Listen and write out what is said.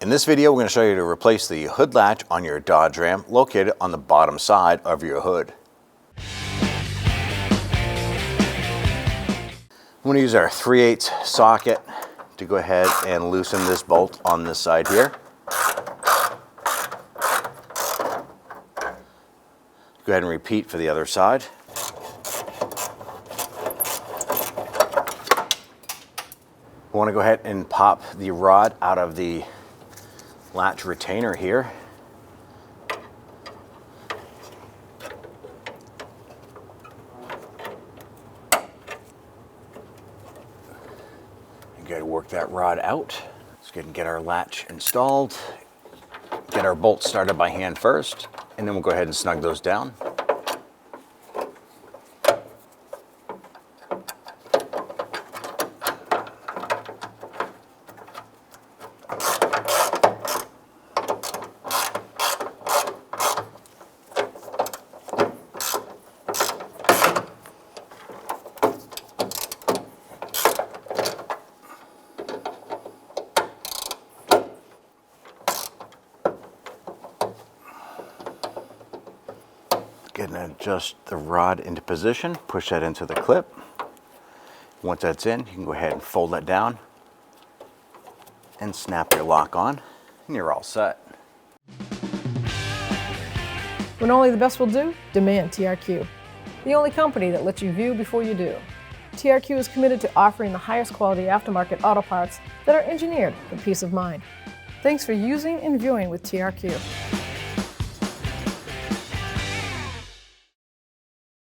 In this video, we're going to show you to replace the hood latch on your Dodge Ram located on the bottom side of your hood. I'm going to use our 3/8 socket to go ahead and loosen this bolt on this side here. Go ahead and repeat for the other side. We want to go ahead and pop the rod out of the latch retainer here. You got to work that rod out. Let's go ahead and get our latch installed. Get our bolts started by hand first, and then we'll go ahead and snug those down. Get and adjust the rod into position, push that into the clip. Once that's in, you can go ahead and fold that down and snap your lock on, and you're all set. When only the best will do, demand TRQ. The only company that lets you view before you do. TRQ is committed to offering the highest quality aftermarket auto parts that are engineered for peace of mind. Thanks for using and viewing with TRQ.